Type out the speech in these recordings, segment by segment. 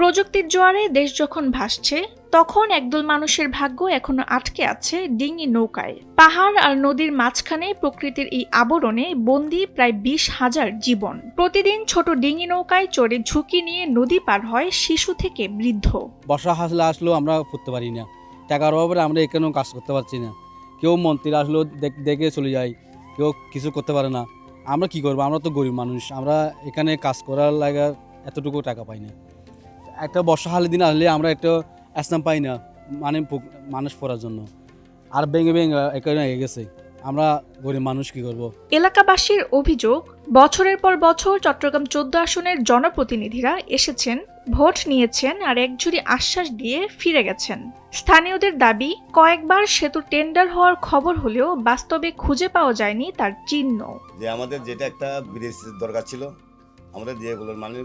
প্রযুক্তির জোয়ারে দেশ যখন ভাসছে, তখন একদল মানুষের ভাগ্য এখনো আটকে আছে ডিঙি নৌকায়। পাহাড় আর নদীর মাঝখানে প্রকৃতির এই আবরণে বন্দী প্রায় 20,000 জীবন। প্রতিদিন ছোট ডিঙি নৌকায় চড়ে ঝুঁকি নিয়ে নদী পার হয় শিশু থেকে বৃদ্ধ। বর্ষা আসলেও আমরা করতে পারি না, টাকার অভাবে আমরা এখানেও কাজ করতে পারছি না। কেউ মন্ত্রী আসলেও দেখে চলে যায়, কেউ কিছু করতে পারে না। আমরা কি করবো? আমরা তো গরিব মানুষ, আমরা এখানে কাজ করার লাগা এতটুকু টাকা পাই না। একটা বর্ষাকালের দিন আসলে আমরা একটা আসাম পাই না, মানে মানুষ পড়ার জন্য। আর ভেঙে এখানে হয়ে গেছে, আমরা গরিব মানুষ কি করব। এলাকাবাসীর অভিযোগ, বছরের পর বছর চট্টগ্রাম 14 আসনের জনপ্রতিনিধিরা এসেছেন, ভোট নিয়েছেন আর একজুড়ি আশ্বাস দিয়ে ফিরে গেছেন। স্থানীয়দের দাবি, কয়েকবার সেতু টেন্ডার হওয়ার খবর হলেও বাস্তবে খুঁজে পাওয়া যায়নি তার চিহ্ন। যে আমাদের যেটা একটা ব্রিজ দরকার ছিল, আমাদের যেগুলোর মানে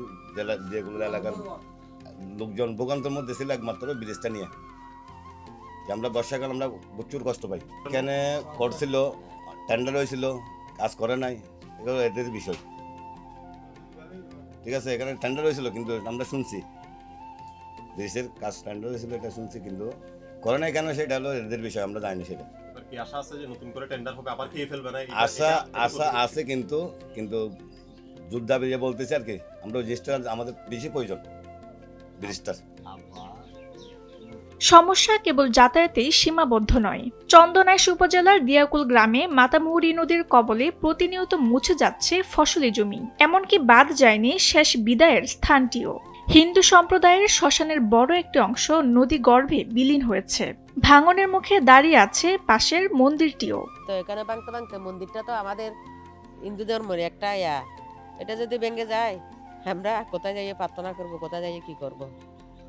যেগুলো এলাকার লোকজন ভোগান্তের মধ্যে ছিল একমাত্র ব্রিজটা নিয়ে, যে আমরা বর্ষাকাল আমরা প্রচুর কষ্ট পাই। এখানে করছিল, টেন্ডার হয়েছিল, কাজ করে নাই, এগুলো এদের বিষয়। ঠিক আছে, এখানে টেন্ডার হয়েছিল কিন্তু আমরা শুনছি ব্রিজের কাজ টেন্ডার হয়েছিল, এটা শুনছি কিন্তু করে নাই কেন সেটা হলো এদের বিষয়, আমরা জানি সেটা। আশা আছে যে নতুন করে টেন্ডার হবে, আবার খেয়ে ফেলবে না, আশা আছে কিন্তু যোদ্ধা বেরিয়ে বলতেছে আর কি, আমরা ব্রিজটা আমাদের বেশি প্রয়োজন ব্রিজটার। সমস্যা কেবল যাতায়াতেই সীমাবদ্ধ নয়। চন্দনাইশ উপজেলার দিয়াকুল গ্রামে মাতামুহুরী নদীর কবলে প্রতিনিয়ত মুছে যাচ্ছে ফসলি জমি, এমনকি বাদ যায়নি শেষ বিদায়ের স্থানটিও। হিন্দু সম্প্রদায়ের শ্মশানের বড় একটি অংশ নদী গর্ভে বিলীন হয়েছে। ভাঙনের মুখে দাঁড়িয়ে আছে পাশের মন্দিরটিও। তো এখানে ভাঙতে মন্দিরটা তো আমাদের হিন্দু ধর্মের একটা এটা যদি ভেঙে যায় আমরা কোথায় যাইয়ে প্রার্থনা করব, কোথায় যাইয়ে কি করব।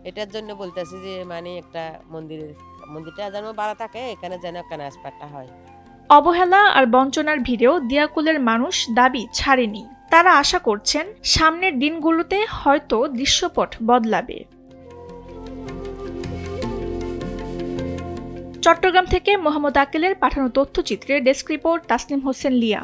এটার জন্য বলতেছি যে মানে একটা মন্দিরটা যেন ভালো থাকে, এখানে যেন একটা আসপাটটা হয়। অবহেলা আর বঞ্চনার ভিড়েও দিয়াকুলের মানুষ দাবি ছাড়েনি। তারা আশা করছেন সামনের দিনগুলোতে হয়তো দৃশ্যপট বদলাবে। চট্টগ্রাম থেকে মোহাম্মদ আকিলের পাঠানো তথ্যচিত্রে ডেস্ক রিপোর্ট, তাসনিম হোসেন লিয়া।